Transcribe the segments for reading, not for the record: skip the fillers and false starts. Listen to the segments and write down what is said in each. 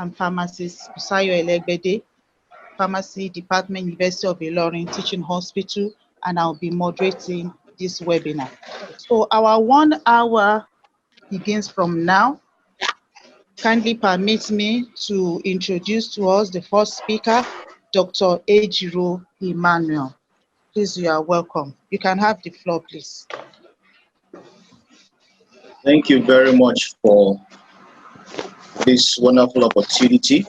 I'm Pharmacist Busayo Elegbede, Pharmacy Department, University of Ilorin, Teaching Hospital, and I'll be moderating this webinar. So our 1 hour begins from now. Kindly permit me to introduce to us the first speaker, Dr. Ejiro Emmanuel. Please, you are welcome. You can have the floor, please. Thank you very much for this wonderful opportunity.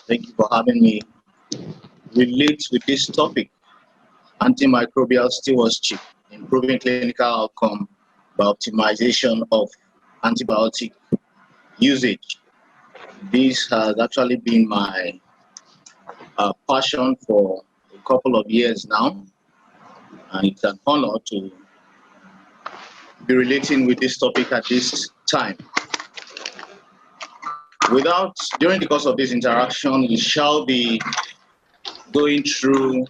Thank you for having me relate with this topic, antimicrobial stewardship, improving clinical outcome by optimization of antibiotic usage. This has actually been my passion for a couple of years now, and it's an honor to be relating with this topic at this time. During the course of this interaction, we shall be going through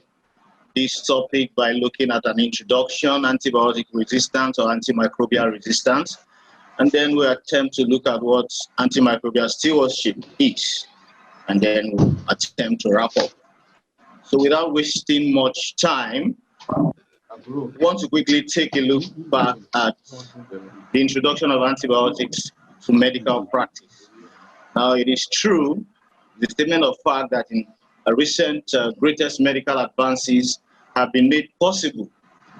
this topic by looking at an introduction, antibiotic resistance or antimicrobial resistance, and then we attempt to look at what antimicrobial stewardship is, and then we'll attempt to wrap up. So without wasting much time, I want to quickly take a look back at the introduction of antibiotics to medical practice. Now, it is true, the statement of fact that in recent greatest medical advances have been made possible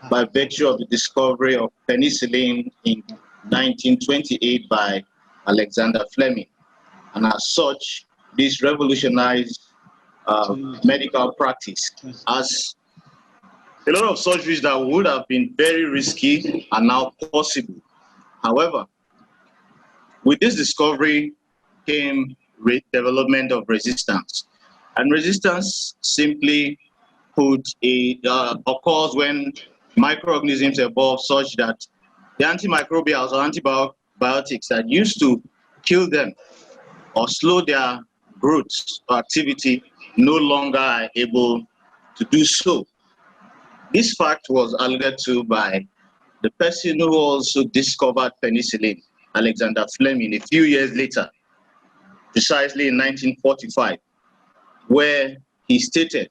by virtue of the discovery of penicillin in 1928 by Alexander Fleming. And as such, this revolutionized medical practice, as a lot of surgeries that would have been very risky are now possible. However, with this discovery came development of resistance. And resistance, simply put, occurs when microorganisms evolve such that the antimicrobials or antibiotics that used to kill them or slow their growth or activity no longer are able to do so. This fact was alluded to by the person who also discovered penicillin, Alexander Fleming, a few years later, precisely in 1945, where he stated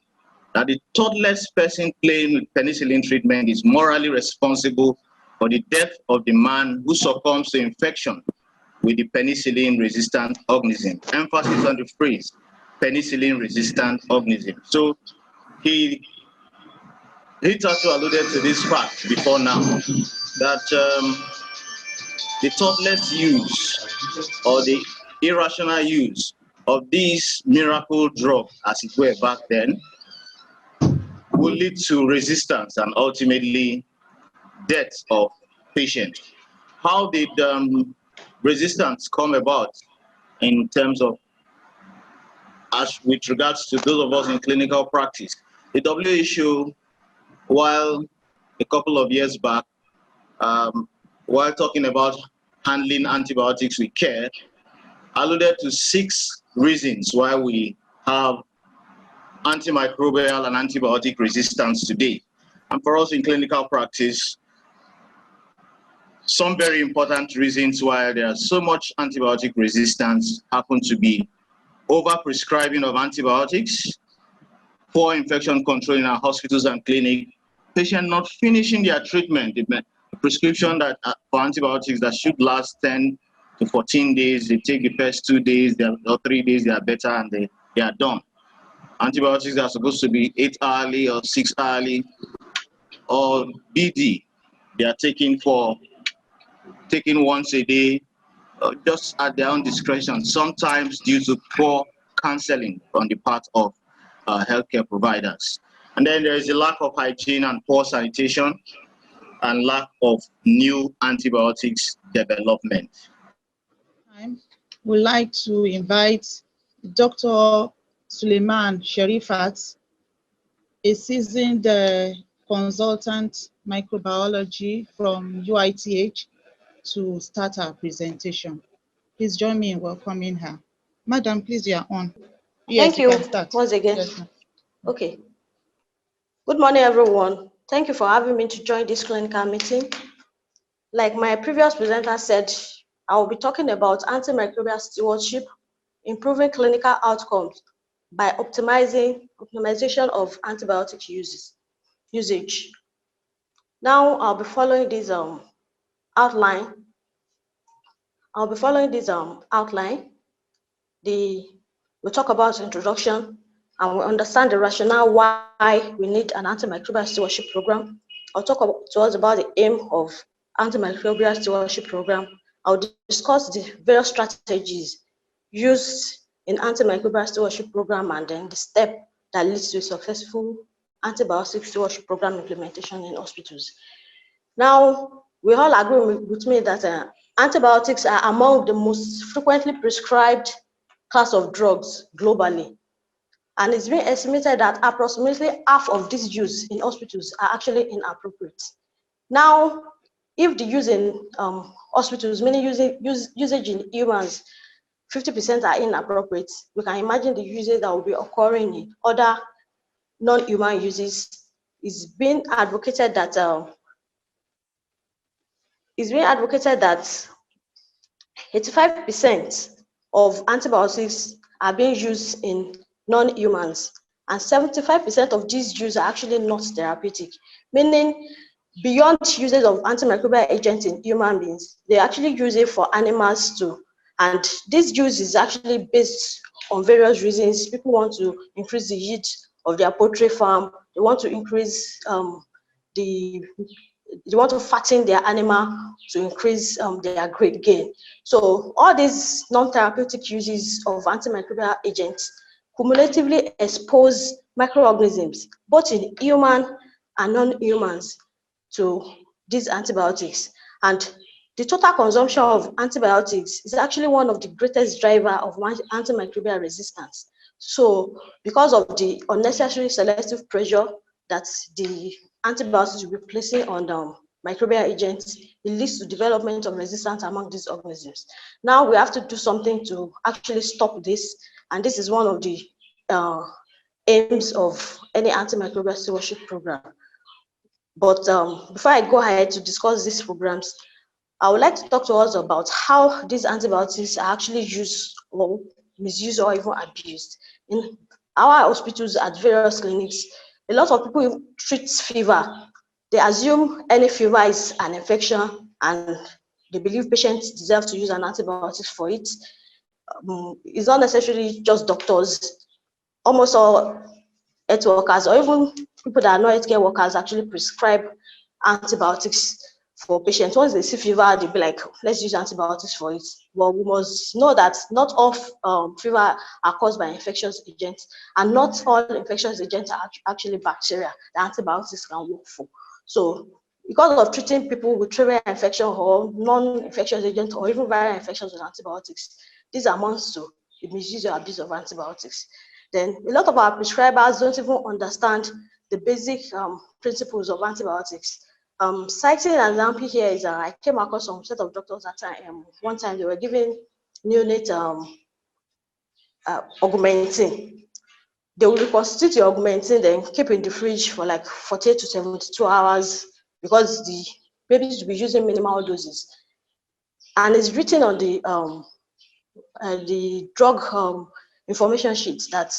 that the thoughtless person playing with penicillin treatment is morally responsible for the death of the man who succumbs to infection with the penicillin-resistant organism. Emphasis on the phrase, penicillin-resistant organism. So he also alluded to this fact before now, that the thoughtless use or the irrational use of these miracle drugs, as it were back then, will lead to resistance and ultimately death of patients. How did resistance come about in terms of, as with regards to those of us in clinical practice? The WHO, while a couple of years back, while talking about handling antibiotics with care, alluded to 6 reasons why we have antimicrobial and antibiotic resistance today. And for us in clinical practice, some very important reasons why there's so much antibiotic resistance happen to be overprescribing of antibiotics, poor infection control in our hospitals and clinics, patients not finishing their treatment, the prescription that for antibiotics that should last 10 to 14 days, they take the first 2 days or 3 days, they are better and they are done. Antibiotics that are supposed to be 8 hourly or 6 hourly or BD, they are taking once a day, just at their own discretion, sometimes due to poor counseling on the part of healthcare providers. And then there is a lack of hygiene and poor sanitation and lack of new antibiotics development. We'd like to invite Dr. Suleiman Sherifat, a seasoned consultant microbiology from UITH, to start our presentation. Please join me in welcoming her. Madam, please, you are on. Yes, Thank you once again. Yes, okay. Good morning, everyone. Thank you for having me to join this clinical meeting. Like my previous presenter said, I will be talking about antimicrobial stewardship, improving clinical outcomes by optimization of antibiotic usage. Now I'll be following this outline. We'll talk about introduction, and we'll understand the rationale why we need an antimicrobial stewardship program. I'll talk to us about the aim of antimicrobial stewardship program. I'll discuss the various strategies used in antimicrobial stewardship program, and then the step that leads to a successful antibiotic stewardship program implementation in hospitals. Now, we all agree with me that antibiotics are among the most frequently prescribed class of drugs globally. And it's been estimated that approximately half of these use in hospitals are actually inappropriate. Now, if the use in hospitals, meaning usage in humans, 50% are inappropriate, we can imagine the usage that will be occurring in other non-human uses. It's been advocated that 85% of antibiotics are being used in non-humans, and 75% of these use are actually not therapeutic, meaning beyond usage of antimicrobial agents in human beings, they actually use it for animals too. And this use is actually based on various reasons. People want to increase the yield of their poultry farm. They want to increase they want to fatten their animal to increase their grade gain. So all these non-therapeutic uses of antimicrobial agents cumulatively expose microorganisms, both in human and non-humans, to these antibiotics. And the total consumption of antibiotics is actually one of the greatest drivers of antimicrobial resistance. So because of the unnecessary selective pressure that the antibiotics will be placing on microbial agents, it leads to development of resistance among these organisms. Now we have to do something to actually stop this, and this is one of the aims of any antimicrobial stewardship program. But before I go ahead to discuss these programs, I would like to talk to us about how these antibiotics are actually used or misused or even abused. In our hospitals at various clinics, a lot of people treat fever. They assume any fever is an infection, and they believe patients deserve to use an antibiotic for it. It's not necessarily just doctors. Almost all health workers, or even people that are not healthcare workers, actually prescribe antibiotics for patients. Once they see fever, they'll be like, let's use antibiotics for it. But we must know that not all fever are caused by infectious agents, and not all infectious agents are actually bacteria that antibiotics can work for. So because of treating people with trivial infection or non-infectious agents or even viral infections with antibiotics, this amounts to the misuse or abuse of antibiotics. Then a lot of our prescribers don't even understand the basic principles of antibiotics. Citing an example here is I came across some set of doctors at one time they were giving neonate augmentin. They will reconstitute the augmentin, then keep in the fridge for like 48 to 72 hours because the babies will be using minimal doses. And it's written on the drug information sheet that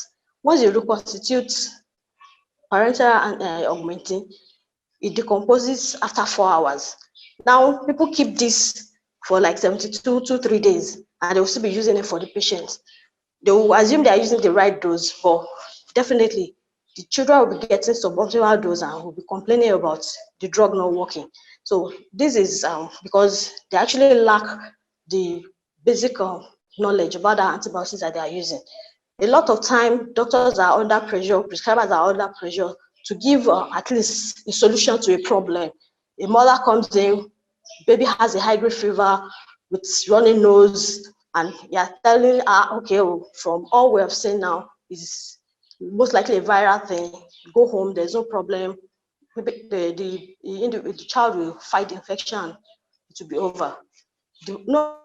once you reconstitute parenteral augmentin, it decomposes after 4 hours. Now, people keep this for like 72 to 3 days, and they will still be using it for the patient. They will assume they are using the right dose, but definitely the children will be getting suboptimal dose and will be complaining about the drug not working. So this is because they actually lack the basic knowledge about the antibiotics that they are using. A lot of time, doctors are under pressure, prescribers are under pressure to give at least a solution to a problem. A mother comes in, baby has a high-grade fever with running nose, and you're telling her, okay, from all we have seen now, is most likely a viral thing. Go home, there's no problem. The child will fight the infection, it will be over. No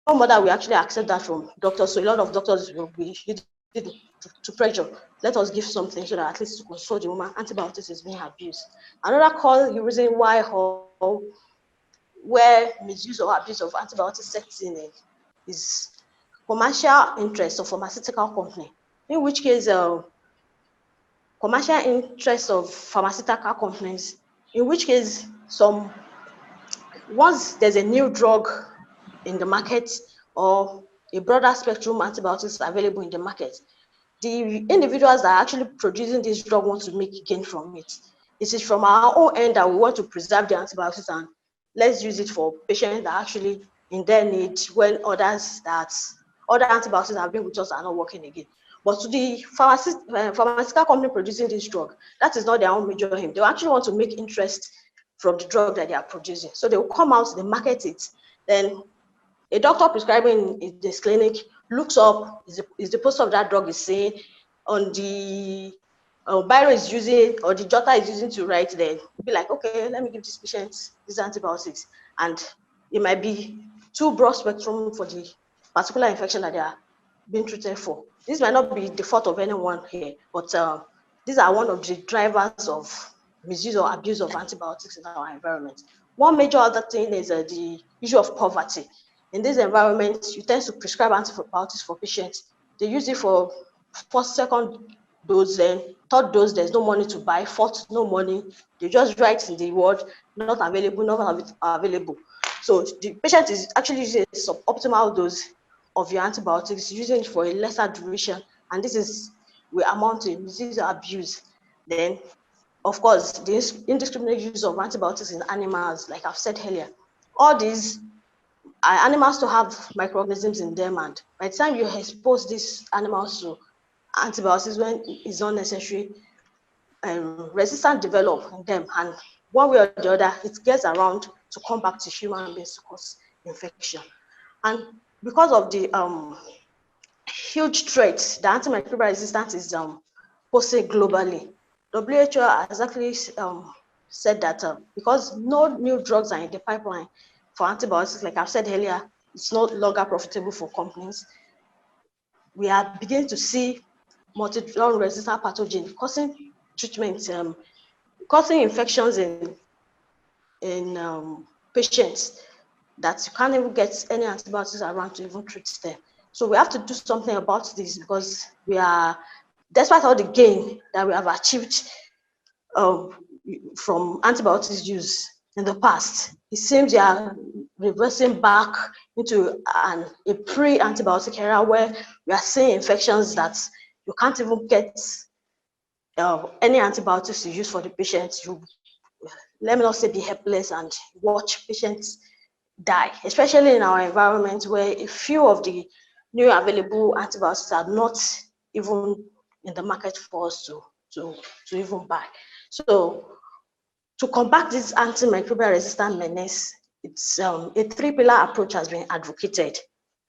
mother will actually accept that from doctors, so a lot of doctors will be to pressure. Let us give something so that at least to console the woman. Antibiotics is being abused. Another call the reason why or where misuse or abuse of antibiotics sets in is commercial interest of pharmaceutical company, in which case commercial interest of pharmaceutical companies, in which case once there's a new drug in the market or a broader spectrum antibiotics available in the market, the individuals that are actually producing this drug want to make gain from it. It is from our own end that we want to preserve the antibiotics and let's use it for patients that are actually in their need when other antibiotics have been with us are not working again. But to the pharmaceutical company producing this drug, that is not their own major aim. They actually want to make interest from the drug that they are producing. So they will come out, they market it. Then a doctor prescribing in this clinic looks up, is the poster of that drug is saying on the biro is using, or the jotter is using to write, then be like, okay, let me give this patient these antibiotics. And it might be too broad spectrum for the particular infection that they are being treated for. This might not be the fault of anyone here, but these are one of the drivers of misuse or abuse of antibiotics in our environment. One major other thing is the issue of poverty. In this environment, you tend to prescribe antibiotics for patients. They use it for first, second dose, then third dose, there's no money to buy, fourth, no money. They just write in the word, not available, not available. So the patient is actually using a suboptimal dose of your antibiotics, using it for a lesser duration, and this will amount to misuse or abuse. Then, of course, the indiscriminate use of antibiotics in animals, like I've said earlier, all these are animals to have microorganisms in them, and by the time you expose these animals to antibiotics when it's not necessary, resistance develop in them, and one way or the other, it gets around to come back to human beings to cause infection. And because of the huge threat the antimicrobial resistance is posing globally, WHO has actually said that because no new drugs are in the pipeline for antibiotics, like I've said earlier, it's no longer profitable for companies. We are beginning to see multi-drug resistant pathogen causing treatment, causing infections in patients that you can't even get any antibiotics around to even treat them. So we have to do something about this, because we are, despite all the gain that we have achieved from antibiotics use in the past, it seems we are reversing back into a pre-antibiotic era where we are seeing infections that you can't even get any antibiotics to use for the patient. You, let me not say, be helpless and watch patients die, especially in our environment where a few of the new available antibiotics are not even in the market for us to even buy. So to combat this antimicrobial resistant menace, it's a three-pillar approach has been advocated.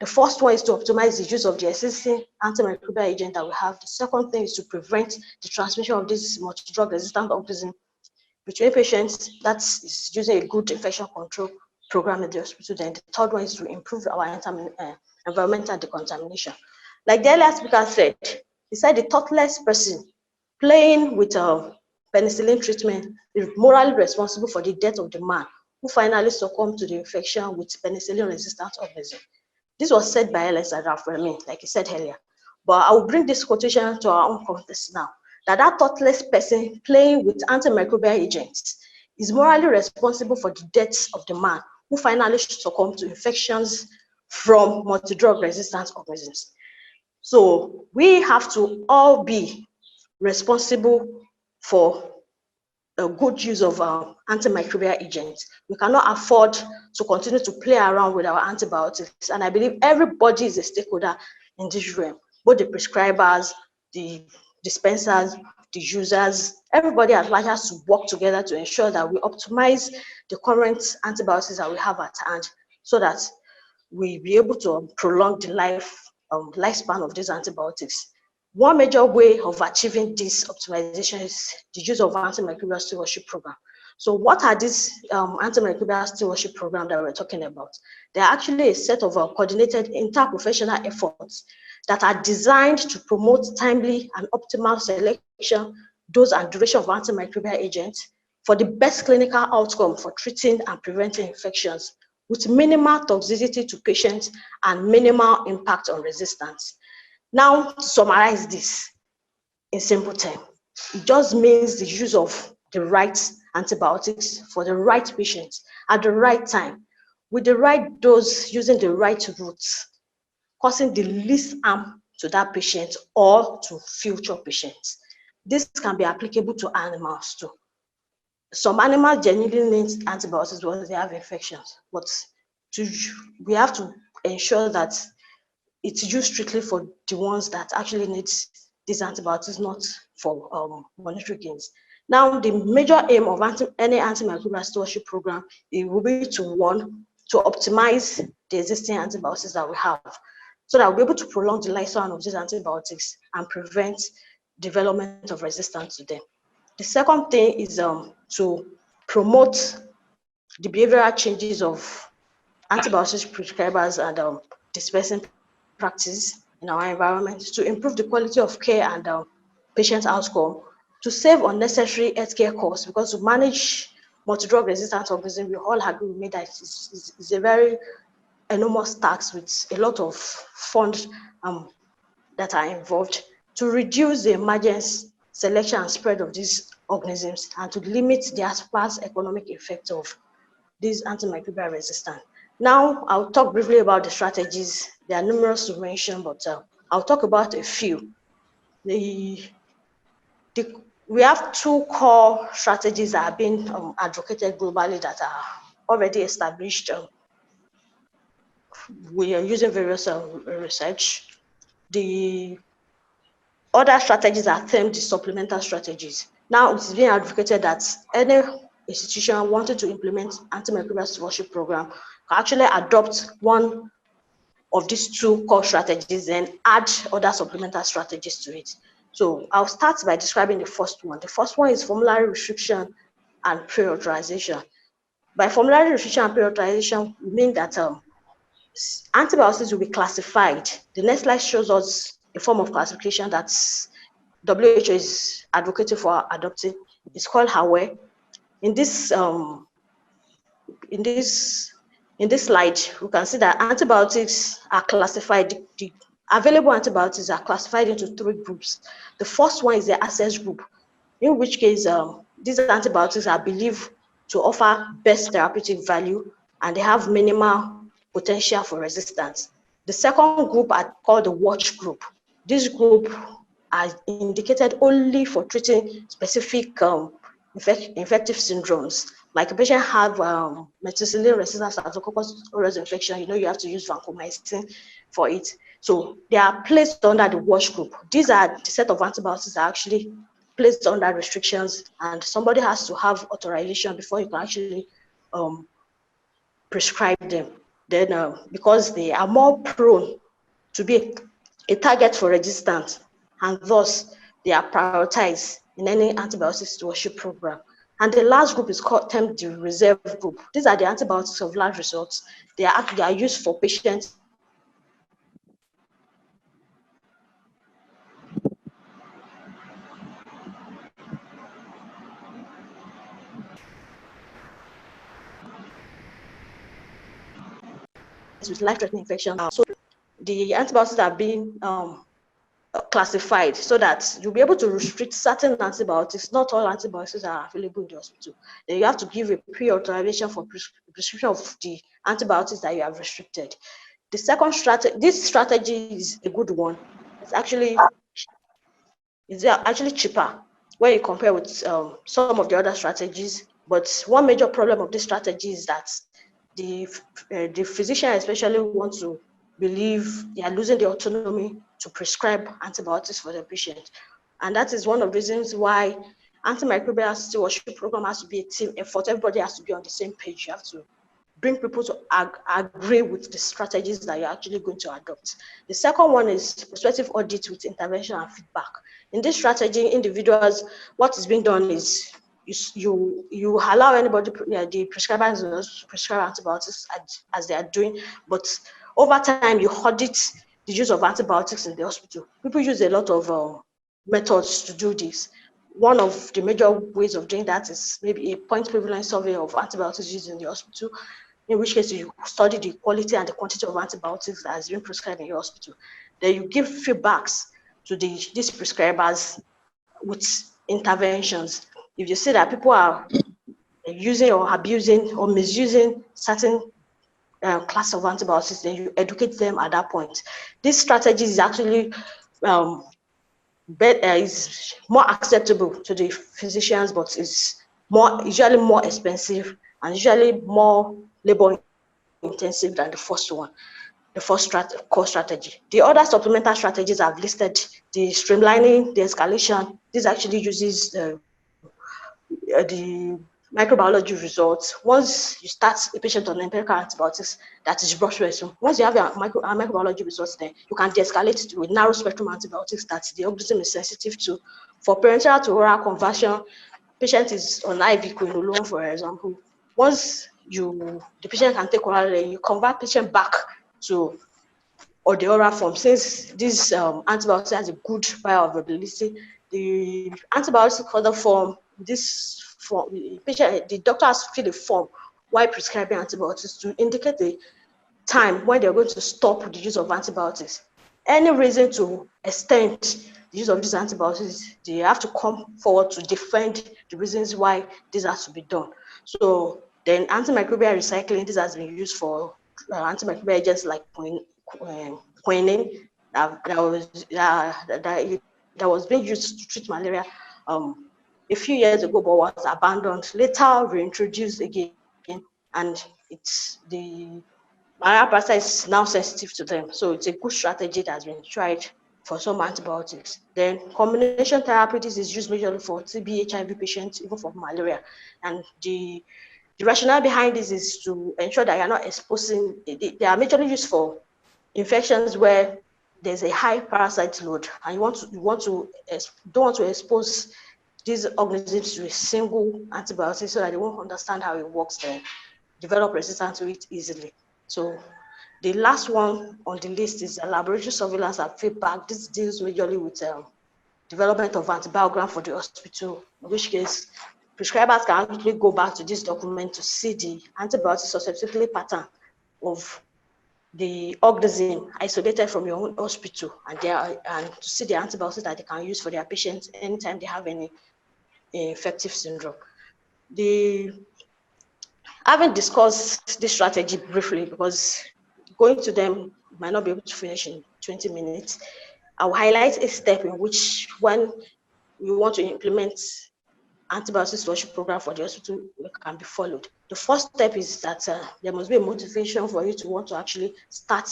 The first one is to optimize the use of the existing antimicrobial agent that we have. The second thing is to prevent the transmission of this multi-drug resistant organism between patients. That is using a good infection control program in the hospital. Then the third one is to improve our environmental decontamination. Like the earlier speaker said, he said the thoughtless person playing with penicillin treatment is morally responsible for the death of the man who finally succumbed to the infection with penicillin-resistant organism. This was said by Alex Adrafremi, like he said earlier. But I will bring this quotation to our own context now, that thoughtless person playing with antimicrobial agents is morally responsible for the death of the man who finally succumbed to infections from multi-drug resistant organisms. So we have to all be responsible for a good use of antimicrobial agents. We cannot afford to continue to play around with our antibiotics. And I believe everybody is a stakeholder in this realm, both the prescribers, the dispensers, the users, everybody at large has to work together to ensure that we optimize the current antibiotics that we have at hand, so that we be able to prolong the lifespan of these antibiotics. One major way of achieving this optimization is the use of antimicrobial stewardship program. So what are these antimicrobial stewardship programs that we're talking about? They're actually a set of coordinated interprofessional efforts that are designed to promote timely and optimal selection, dose, and duration of antimicrobial agents for the best clinical outcome for treating and preventing infections with minimal toxicity to patients and minimal impact on resistance. Now, to summarize this in simple terms, it just means the use of the right antibiotics for the right patients at the right time, with the right dose, using the right routes, causing the least harm to that patient or to future patients. This can be applicable to animals too. Some animals genuinely need antibiotics because they have infections, but we have to ensure that it's used strictly for the ones that actually need these antibiotics, not for monetary gains. Now, the major aim of any antimicrobial stewardship program, it will be to, one, to optimize the existing antibiotics that we have, so that we'll be able to prolong the lifespan of these antibiotics and prevent development of resistance to them. The second thing is to promote the behavioral changes of antibiotics prescribers and dispensing practice in our environment, to improve the quality of care and patient outcome, to save unnecessary healthcare costs, because to manage multi-drug resistant organisms, we all agree with me that it's a very enormous tax with a lot of funds that are involved, to reduce the emergence, selection, and spread of these organisms, and to limit the adverse economic effect of these antimicrobial resistance. Now, I'll talk briefly about the strategies. There are numerous to mention, but I'll talk about a few. We have two core strategies that have been advocated globally that are already established. We are using various research. The other strategies are termed the supplemental strategies. Now, it's being advocated that any institution wanting to implement antimicrobial stewardship program can actually adopt one of these two core strategies and add other supplemental strategies to it. So I'll start by describing the first one. The first one is formulary restriction and pre-authorization. By formulary restriction and pre-authorization, we mean that antibiotics will be classified. The next slide shows us a form of classification that WHO is advocating for adopting. It's called HAWE. In this slide, we can see that antibiotics are classified. The available antibiotics are classified into three groups. The first one is the access group, in which case these antibiotics are believed to offer best therapeutic value and they have minimal potential for resistance. The second group are called the watch group. This group are indicated only for treating specific infective syndromes. Like a patient have methicillin-resistant Staphylococcus aureus infection, you have to use vancomycin for it. So they are placed under the watch group. These are the set of antibiotics that are actually placed under restrictions, and somebody has to have authorization before you can actually prescribe them. Then because they are more prone to be a target for resistance, and thus they are prioritized in any antibiotic stewardship program. And the last group is termed the reserve group. These are the antibiotics of last resort. They are used for patients with life-threatening infection. So the antibiotics are being classified so that you'll be able to restrict certain antibiotics. Not all antibiotics are available in the hospital. Then you have to give a pre-authorization for prescription of the antibiotics that you have restricted. The second strategy, this strategy is a good one. It's actually cheaper when you compare with some of the other strategies. But one major problem of this strategy is that the physician especially wants to believe they are losing the autonomy to prescribe antibiotics for the patient. And that is one of the reasons why antimicrobial stewardship program has to be a team effort. Everybody has to be on the same page. You have to bring people to agree with the strategies that you're actually going to adopt. The second one is prospective audit with intervention and feedback. In this strategy, individuals, what is being done is you allow anybody, the prescribers to prescribe antibiotics as they are doing, but over time you audit the use of antibiotics in the hospital. People use a lot of methods to do this. One of the major ways of doing that is maybe a point prevalence survey of antibiotics used in the hospital. in which case you study the quality and the quantity of antibiotics that has been prescribed in your hospital. Then you give feedbacks to these prescribers with interventions. If you see that people are using or abusing or misusing certain class of antibiotics, then you educate them at that point. This strategy is actually is more acceptable to the physicians, but it's usually more expensive and usually more labor intensive than the first one, the first core strategy. The other supplemental strategies I've listed: the streamlining, the escalation. This actually uses the microbiology results. Once you start a patient on empirical antibiotics, that is brush resume. Once you have your microbiology results, then you can de-escalate it with narrow spectrum antibiotics that the organism is sensitive to. For parenteral to oral conversion, patient is on IV quinolone, for example. Once the patient can take orally, you convert patient back to or the oral form. Since this antibiotic has a good bioavailability, the antibiotic further form, this form, the doctor has to fill a form while prescribing antibiotics to indicate the time when they're going to stop the use of antibiotics. Any reason to extend the use of these antibiotics, they have to come forward to defend the reasons why this has to be done. So then antimicrobial recycling, this has been used for antimicrobial agents like quinine that was being used to treat malaria a few years ago, but was abandoned, later reintroduced again, and it's the malaria parasite is now sensitive to them. So it's a good strategy that has been tried for some antibiotics. Then combination therapy, this is used majorly for TB, HIV patients, even for malaria. And the rationale behind this is to ensure that you're not exposing, they are majorly used for infections where there's a high parasite load, and you don't want to expose these organisms to a single antibiotic so that they won't understand how it works, then develop resistance to it easily. So the last one on the list is laboratory surveillance and feedback. This deals majorly with development of antibiogram for the hospital, in which case prescribers can actually go back to this document to see the antibiotic susceptibility pattern of the organism isolated from your own hospital, and to see the antibiotics that they can use for their patients anytime they have any infective syndrome. Having discussed this strategy briefly, because going to them might not be able to finish in 20 minutes, I'll highlight a step in which when you want to implement antibiotic stewardship program for the hospital can be followed. The first step is that there must be a motivation for you to want to actually start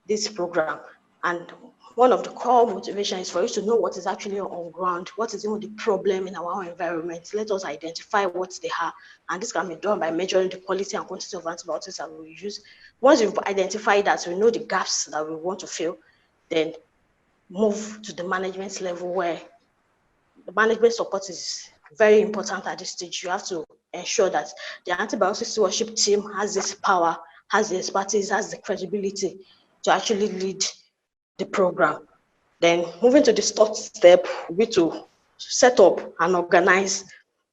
this program. And one of the core motivations is for you to know what is actually on ground, what is even the problem in our environment. Let us identify what they are. And this can be done by measuring the quality and quantity of antibiotics that we use. Once you've identified that, we know the gaps that we want to fill, then move to the management level, where the management support is very important at this stage. You have to ensure that the antibiotic stewardship team has this power, has the expertise, has the credibility to actually lead the program. Then moving to the third step will be to set up and organize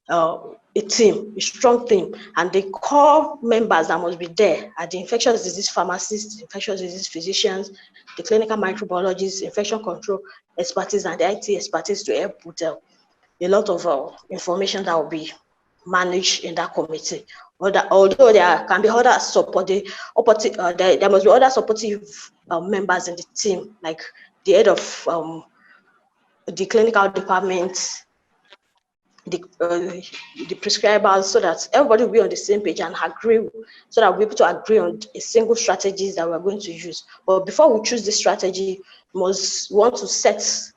a team, a strong team, and the core members that must be there are the infectious disease pharmacists, infectious disease physicians, the clinical microbiologists, infection control expertise, and the IT expertise to help with a lot of information that will be managed in that committee. Although there can be other supportive, there must be other supportive members in the team, like the head of the clinical department, the prescribers, so that everybody will be on the same page and agree, so that we'll be able to agree on a single strategy that we're going to use. But before we choose this strategy, we want to set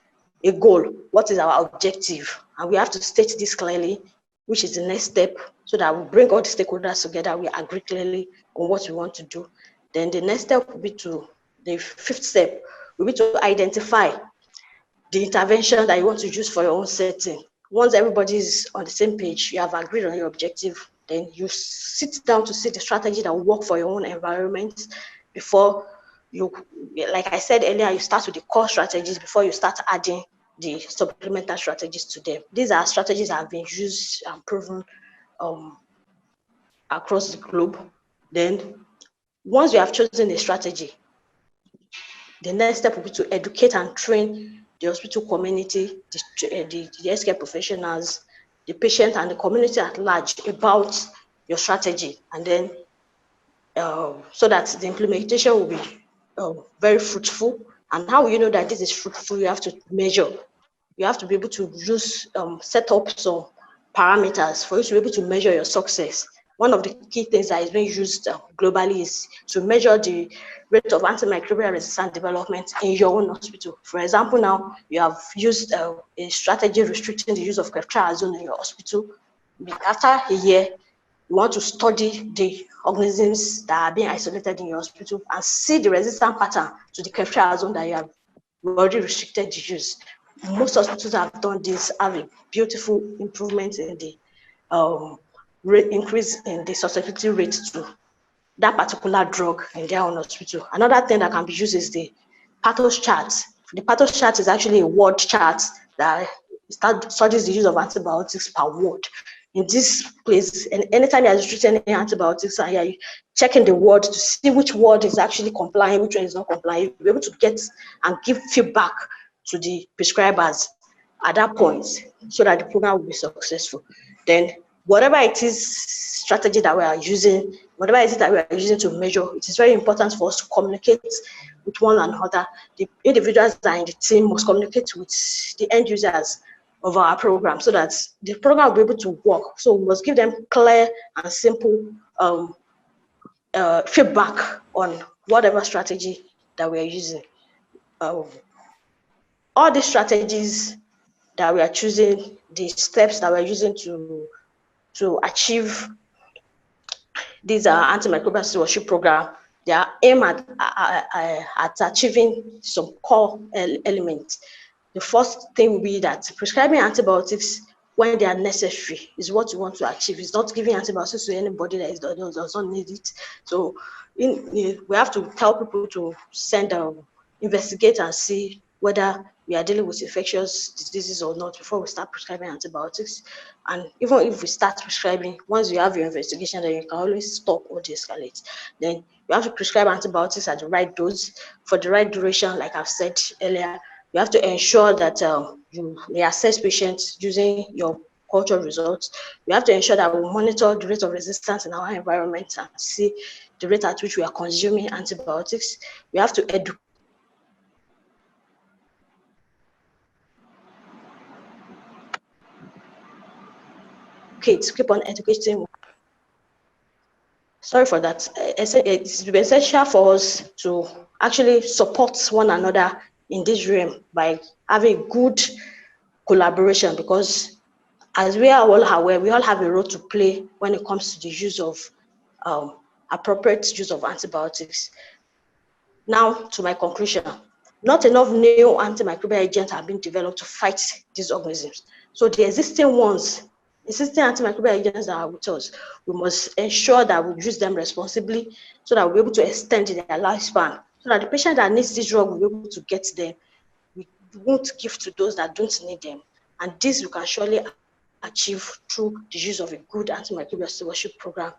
a goal. What is our objective? And we have to state this clearly, which is the next step, so that we bring all the stakeholders together, we agree clearly on what we want to do. Then the next step will be the fifth step will be to identify the intervention that you want to use for your own setting. Once everybody is on the same page, you have agreed on your objective, then you sit down to see the strategy that will work for your own environment before you, like I said earlier, you start with the core strategies before you start adding the supplemental strategies to them. These are strategies that have been used and proven across the globe. Then once you have chosen a strategy, the next step will be to educate and train the hospital community, the healthcare professionals, the patient, and the community at large about your strategy, and then so that the implementation will be very fruitful. And how you know that this is fruitful? You have to measure. You have to be able to use set up some parameters for you to be able to measure your success. One of the key things that is being used globally is to measure the rate of antimicrobial resistance development in your own hospital. For example, now you have used a strategy restricting the use of ceftriaxone in your hospital. After a year, you want to study the organisms that are being isolated in your hospital and see the resistant pattern to the ceftriaxone that you have already restricted the use. Most hospitals have done this, have a beautiful improvement in the increase in the susceptibility rate to that particular drug in their own hospital. Another thing that can be used is the pathos chart. The pathos chart is actually a word chart that studies the use of antibiotics per word. In this place, and anytime you're restricting any antibiotics, and you're checking the word to see which word is actually complying, which one is not complying, you'll be able to get and give feedback to the prescribers at that point so that the program will be successful. Then whatever it is strategy that we are using, whatever it is that we are using to measure, it is very important for us to communicate with one another. The individuals that are in the team must communicate with the end users of our program so that the program will be able to work. So we must give them clear and simple feedback on whatever strategy that we are using. All these strategies that we are choosing, the steps that we're using to achieve these antimicrobial stewardship program, they are aimed at achieving some core elements. The first thing will be that prescribing antibiotics when they are necessary is what you want to achieve. It's not giving antibiotics to anybody that does not need it. So we have to tell people to send investigate and see whether we are dealing with infectious diseases or not before we start prescribing antibiotics. And even if we start prescribing, once you have your investigation, then you can always stop or de-escalate. Then you have to prescribe antibiotics at the right dose for the right duration, like I've said earlier. You have to ensure that you assess patients using your culture results. You have to ensure that we monitor the rate of resistance in our environment and see the rate at which we are consuming antibiotics. We have to educate. Keep on educating. Sorry for that. It's essential for us to actually support one another in this realm by having good collaboration, because as we are all aware, we all have a role to play when it comes to the use of appropriate use of antibiotics. Now to my conclusion. Not enough new antimicrobial agents have been developed to fight these organisms. So the existing antimicrobial agents that are with us, we must ensure that we use them responsibly so that we're able to extend their lifespan, so that the patient that needs this drug will be able to get them. We won't give to those that don't need them. And this we can surely achieve through the use of a good antimicrobial stewardship program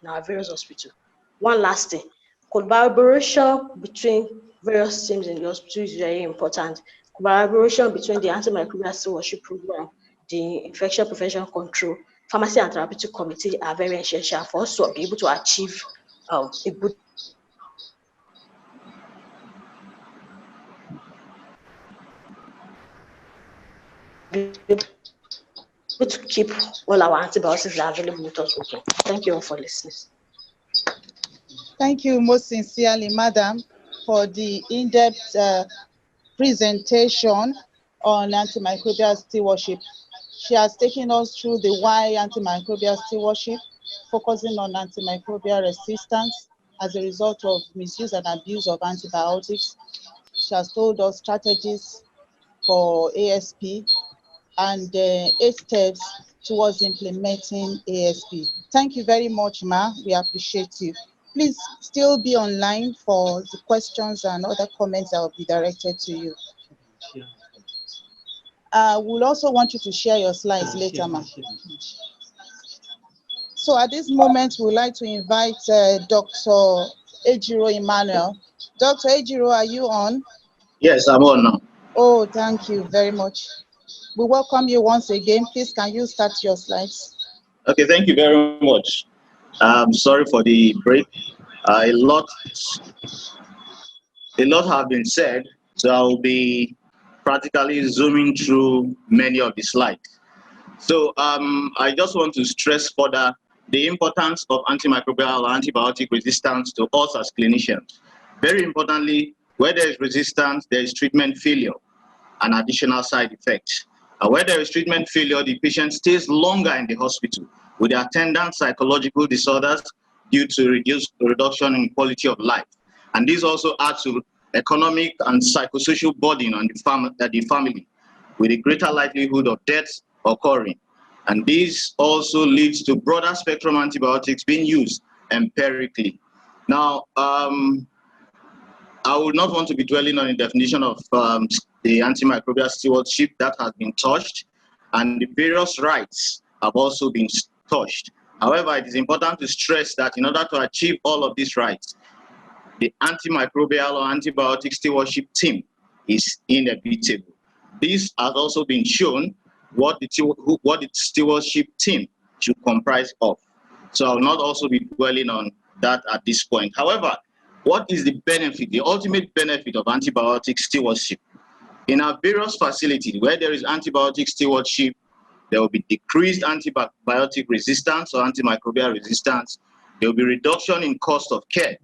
in our various hospitals. One last thing, collaboration between various teams in the hospital is very important. Collaboration between the antimicrobial stewardship program, the infection prevention control, pharmacy and therapeutic committee are very essential for us to be able to achieve a good to keep all our antibiotics that are available with us open. Thank you all for listening. Thank you most sincerely, Madam, for the in-depth presentation on antimicrobial stewardship. She has taken us through the why antimicrobial stewardship, focusing on antimicrobial resistance as a result of misuse and abuse of antibiotics. She has told us strategies for ASP and 8 steps towards implementing ASP. Thank you very much, Ma. We appreciate you. Please still be online for the questions and other comments that will be directed to you. We'll also want you to share your slides later, Ma. So at this moment, we'd like to invite Dr. Ejiro Emmanuel. Dr. Ejiro, are you on? Yes, I'm on now. Oh, thank you very much. We welcome you once again. Please, can you start your slides? Okay, thank you very much. Sorry for the break. A lot have been said, so I'll be practically zooming through many of the slides. So I just want to stress further the importance of antimicrobial or antibiotic resistance to us as clinicians. Very importantly, where there is resistance, there is treatment failure and additional side effects. Where there is treatment failure, the patient stays longer in the hospital with the attendant psychological disorders due to reduction in quality of life. And this also adds to economic and psychosocial burden on the family, with a greater likelihood of death occurring. And this also leads to broader spectrum antibiotics being used empirically. Now, I would not want to be dwelling on the definition of the antimicrobial stewardship that has been touched, and the various rights have also been touched. However, it is important to stress that in order to achieve all of these rights, the antimicrobial or antibiotic stewardship team is inevitable. This has also been shown what the stewardship team should comprise of. So I will not also be dwelling on that at this point. However, what is the benefit, the ultimate benefit of antibiotic stewardship? In our various facilities where there is antibiotic stewardship, there will be decreased antibiotic resistance or antimicrobial resistance. There will be reduction in cost of care.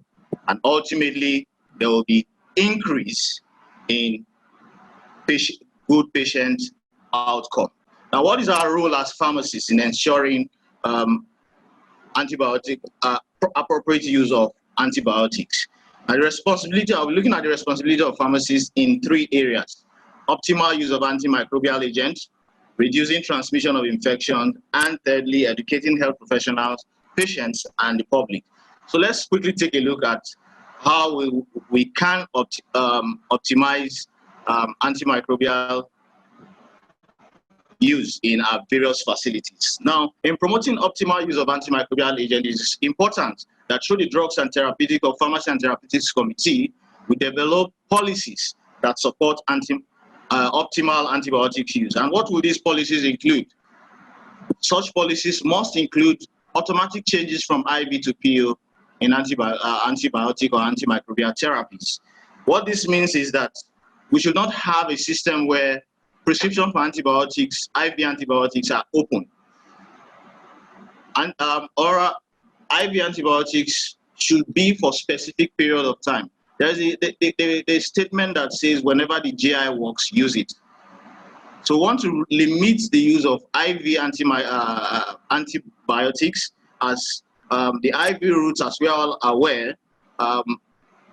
And ultimately, there will be increase in good patient outcome. Now, what is our role as pharmacists in ensuring appropriate use of antibiotics? And the responsibility, I'll be looking at the responsibility of pharmacists in 3 areas: optimal use of antimicrobial agents, reducing transmission of infection, and thirdly, educating health professionals, patients, and the public. So let's quickly take a look at how we can optimize antimicrobial use in our various facilities. Now, in promoting optimal use of antimicrobial agents, it is important that through the Drugs and Therapeutic or Pharmacy and Therapeutics Committee, we develop policies that support optimal antibiotic use. And what will these policies include? Such policies must include automatic changes from IV to PO in antibiotic or antimicrobial therapies. What this means is that we should not have a system where prescription for antibiotics, IV antibiotics, are open. And oral IV antibiotics should be for specific period of time. There's a statement that says whenever the GI works, use it. So we want to limit the use of IV antibiotics, as the IV routes, as we are all aware,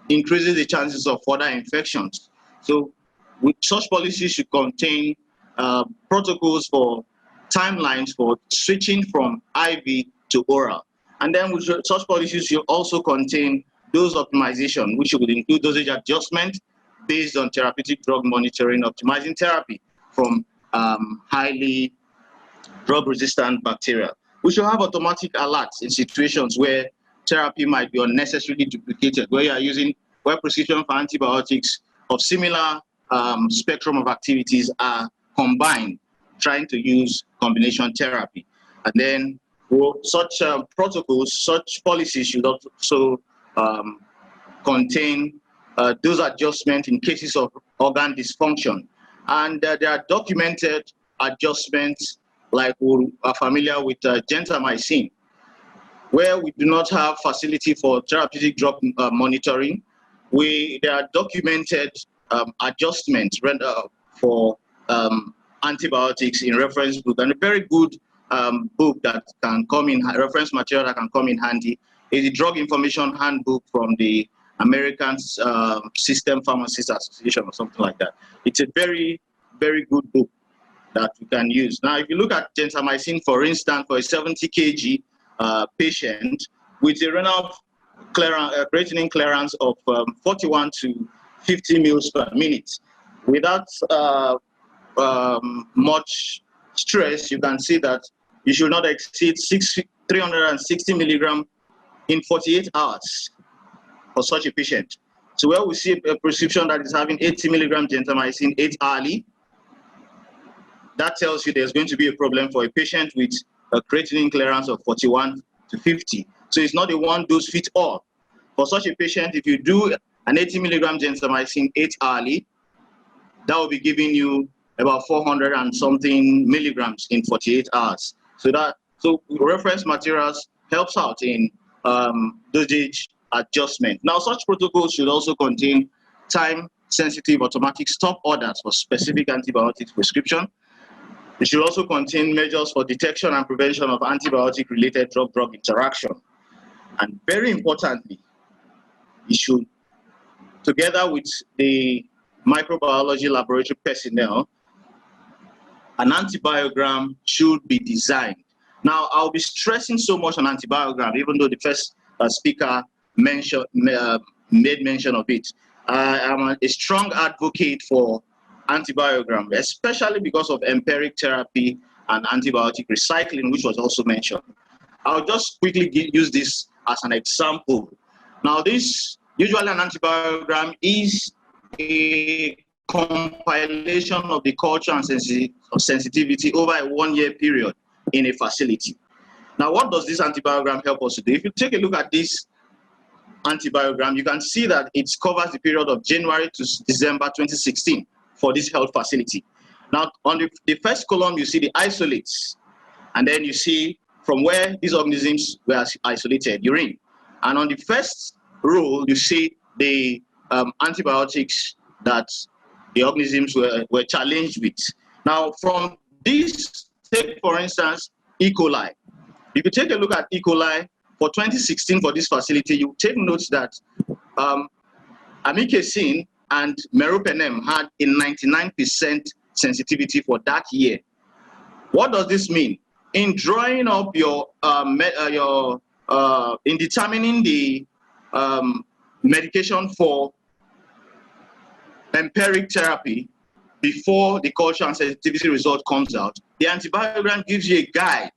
increases the chances of further infections. So such policies should contain protocols for timelines for switching from IV to oral. And then such policies should also contain dose optimization, which would include dosage adjustment based on therapeutic drug monitoring, optimizing therapy from highly drug-resistant bacteria. We should have automatic alerts in situations where therapy might be unnecessarily duplicated, where prescription for antibiotics of similar spectrum of activities are combined, trying to use combination therapy. And then such protocols, such policies should also contain dose adjustment in cases of organ dysfunction. And there are documented adjustments, like we are familiar with gentamicin, where we do not have facility for therapeutic drug monitoring. There are documented adjustments for antibiotics in reference book, and a very good book that can come in, reference material that can come in handy, is the Drug Information Handbook from the American System Pharmacist Association or something like that. It's a very, very good book that we can use. Now, if you look at gentamicin, for instance, for a 70 kg patient with a renal creatinine clearance of 41 to 50 mils per minute, without much stress, you can see that you should not exceed 360 milligram in 48 hours for such a patient. So where we see a prescription that is having 80 milligram gentamicin 8 hourly, that tells you there's going to be a problem for a patient with a creatinine clearance of 41 to 50. So it's not a one dose fit all. For such a patient, if you do an 80 milligram gentamicin 8 hourly, that will be giving you about 400 and something milligrams in 48 hours. So reference materials helps out in dosage adjustment. Now, such protocols should also contain time-sensitive automatic stop orders for specific antibiotics prescription. It should also contain measures for detection and prevention of antibiotic-related drug-drug interaction. And very importantly, it should, together with the microbiology laboratory personnel, an antibiogram should be designed. Now, I'll be stressing so much on antibiogram, even though the first speaker made mention of it. I am a strong advocate for antibiogram, especially because of empiric therapy and antibiotic recycling, which was also mentioned. I'll just quickly use this as an example. Now, this usually an antibiogram is a compilation of the culture and sensitivity over a 1-year period in a facility. Now, what does this antibiogram help us to do? If you take a look at this antibiogram, you can see that it covers the period of January to December 2016 for this health facility. Now, on the first column, you see the isolates, and then you see from where these organisms were isolated, urine. And on the first row, you see the antibiotics that the organisms were challenged with. Now, from this, take for instance, E. coli. If you take a look at E. coli for 2016 for this facility, you take note that amikacin and meropenem had a 99% sensitivity for that year. What does this mean? In drawing up in determining the medication for empiric therapy before the culture and sensitivity result comes out, the antibiogram gives you a guide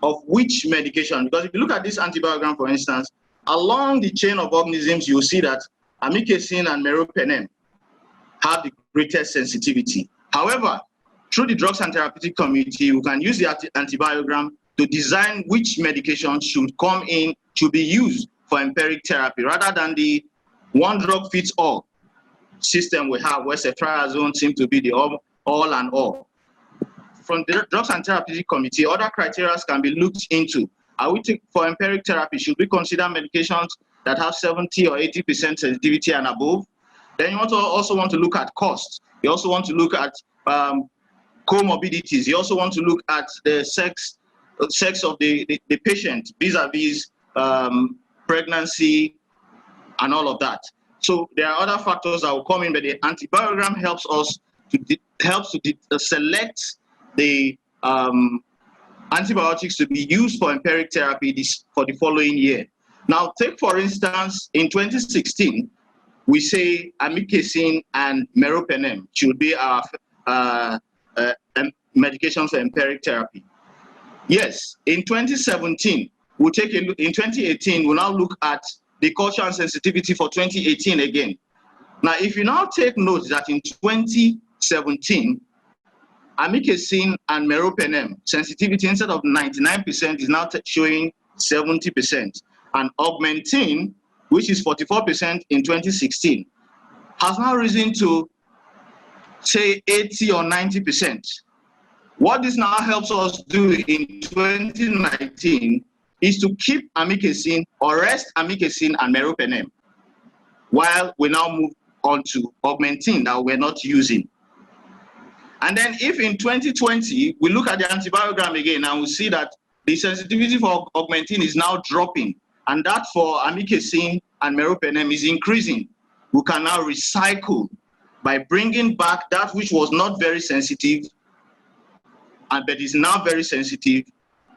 of which medication. Because if you look at this antibiogram, for instance, along the chain of organisms, you will see that amikacin and meropenem have the greatest sensitivity. However, through the Drugs and Therapeutic Committee, we can use the antibiogram to design which medication should be used for empiric therapy, rather than the one drug fits all system we have, where ceftriaxone seems to be the all and all. From the Drugs and Therapeutic Committee, other criteria can be looked into. For empiric therapy, should we consider medications that have 70 or 80% sensitivity and above? Then you also want to look at cost. You also want to look at comorbidities. You also want to look at the sex of the patient vis-a-vis pregnancy and all of that. So there are other factors that will come in, but the antibiogram helps us to select the antibiotics to be used for empiric therapy for the following year. Now, take for instance, in 2016, we say amikacin and meropenem should be our medications for empiric therapy. Yes, in 2017, we'll take a look. In 2018, we'll now look at the culture and sensitivity for 2018 again. Now, if you now take note that in 2017, amikacin and meropenem sensitivity, instead of 99%, is now showing 70%. And augmentin, which is 44% in 2016, has now risen to, say, 80 or 90%. What this now helps us do in 2019 is to keep amikacin or rest amikacin and meropenem, while we now move on to augmentin that we're not using. And then if in 2020, we look at the antibiogram again and we see that the sensitivity for augmentin is now dropping, and that for amikacin and meropenem is increasing, we can now recycle by bringing back that which was not very sensitive but is now very sensitive,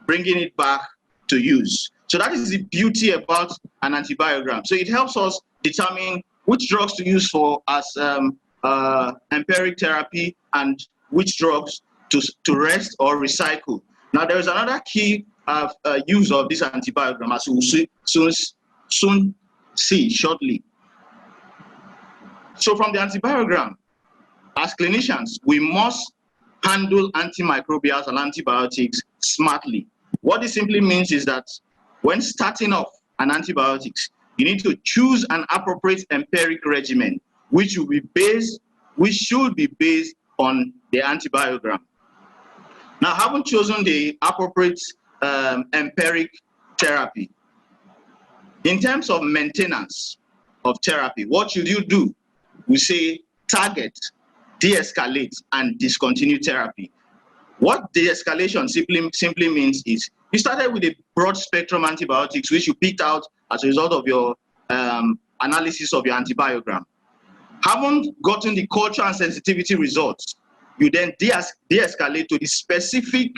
bringing it back to use. So that is the beauty about an antibiogram. So it helps us determine which drugs to use for as empiric therapy and which drugs to rest or recycle. Now, there is another key use of this antibiogram, as we will soon see shortly. So from the antibiogram, as clinicians, we must handle antimicrobials and antibiotics smartly. What this simply means is that when starting off an antibiotics, you need to choose an appropriate empiric regimen, which should be based on the antibiogram. Now, having chosen the appropriate empiric therapy, in terms of maintenance of therapy, what should you do? We say target, de-escalate, and discontinue therapy. What de-escalation simply means is you started with a broad spectrum antibiotics, which you picked out as a result of your analysis of your antibiogram. Haven't gotten the culture and sensitivity results, you then de-escalate to the specific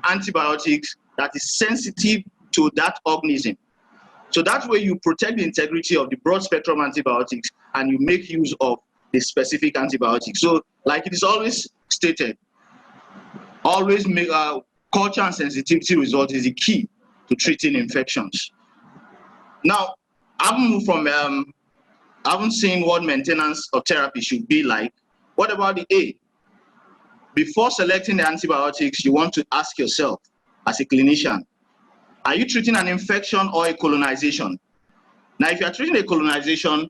antibiotics that is sensitive to that organism. So that way you protect the integrity of the broad spectrum antibiotics and you make use of the specific antibiotics. So like it is always stated, always make culture and sensitivity result is the key to treating infections. Now, I haven't seen what maintenance of therapy should be like. What about the A? Before selecting the antibiotics, you want to ask yourself as a clinician, are you treating an infection or a colonization? Now, if you are treating a colonization,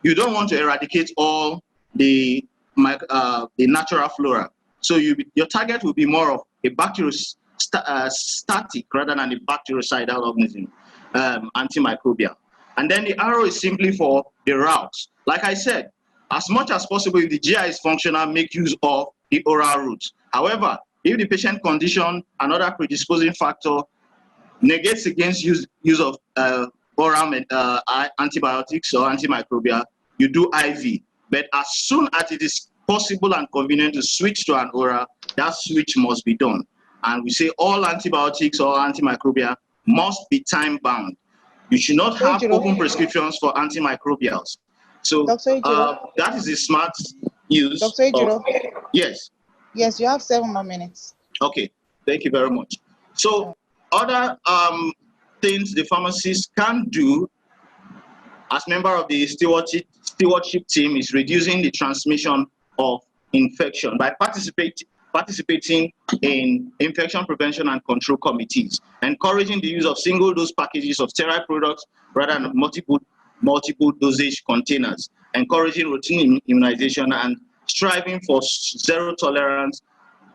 you don't want to eradicate all the natural flora. So your target will be more of a bacteriostatic rather than a bactericidal organism, antimicrobial. And then the arrow is simply for the route. Like I said, as much as possible, if the GI is functional, make use of the oral route. However, if the patient condition, another predisposing factor, negates against use of oral antibiotics or antimicrobial, you do IV. But as soon as it is possible and convenient to switch to an oral, that switch must be done. And we say all antibiotics or antimicrobial must be time-bound. You should not have open prescriptions for antimicrobials. So that is a smart use. Dr. Ejiro. Yes. Yes, you have 7 more minutes. Okay, thank you very much. So other things the pharmacist can do as member of the stewardship team is reducing the transmission of infection by participating in infection prevention and control committees, encouraging the use of single-dose packages of sterile products rather than multiple dosage containers, encouraging routine immunization, and striving for zero tolerance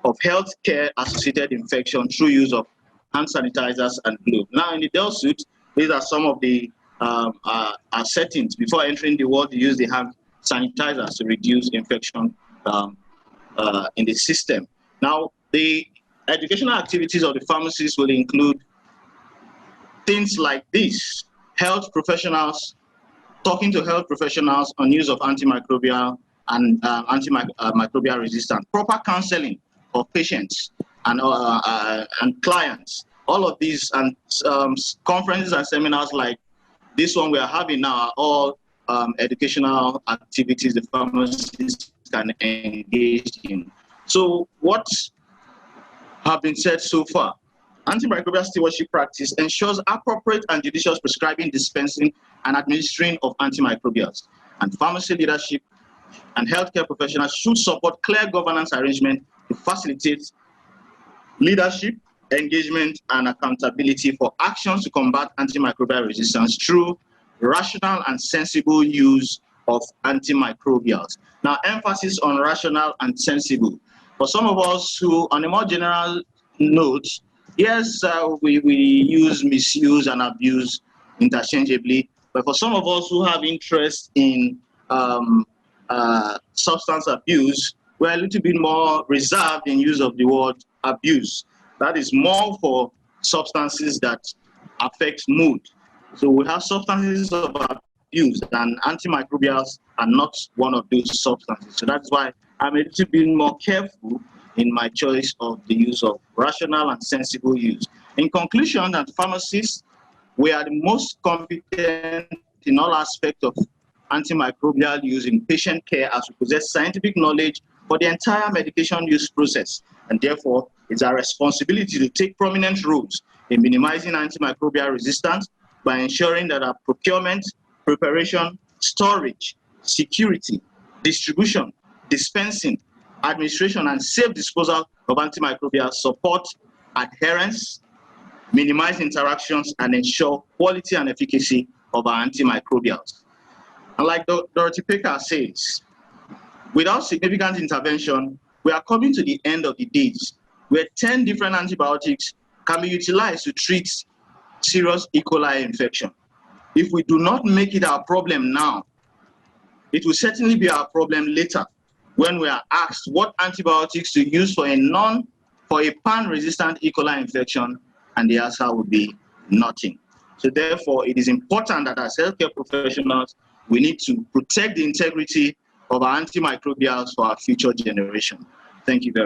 of healthcare associated infection through use of hand sanitizers and gloves. Now, in the Dell suit, these are some of the settings. Before entering the ward, you use the hand sanitizers to reduce infection in the system. Now, the educational activities of the pharmacist will include things like this: health professionals, talking to health professionals on use of antimicrobial and antimicrobial resistance, proper counseling of patients and clients. All of these and conferences and seminars like this one we are having now are all educational activities the pharmacists can engage in. So what have been said so far? Antimicrobial stewardship practice ensures appropriate and judicious prescribing, dispensing, and administering of antimicrobials. And pharmacy leadership and healthcare professionals should support clear governance arrangement to facilitate leadership, engagement, and accountability for actions to combat antimicrobial resistance through rational and sensible use of antimicrobials. Now, emphasis on rational and sensible. For some of us who, on a more general note, yes, we use, misuse, and abuse interchangeably, but for some of us who have interest in substance abuse, we're a little bit more reserved in use of the word abuse. That is more for substances that affect mood. So we have substances of abuse, and antimicrobials are not one of those substances. So that's why I'm a little bit more careful in my choice of the use of rational and sensible use. In conclusion, as pharmacists, we are the most competent in all aspects of antimicrobial use in patient care, as we possess scientific knowledge for the entire medication use process, and therefore It's our responsibility to take prominent roles in minimizing antimicrobial resistance by ensuring that our procurement, preparation, storage, security, distribution, dispensing, administration, and safe disposal of antimicrobials support adherence, minimize interactions, and ensure quality and efficacy of our antimicrobials. And like Dorothy Baker says, without significant intervention, we are coming to the end of the days where 10 different antibiotics can be utilized to treat serious E. coli infection. If we do not make it our problem now, it will certainly be our problem later when we are asked what antibiotics to use for a pan-resistant E. coli infection, and the answer will be nothing. So therefore, it is important that as healthcare professionals, we need to protect the integrity of our antimicrobials for our future generation. Thank you very much.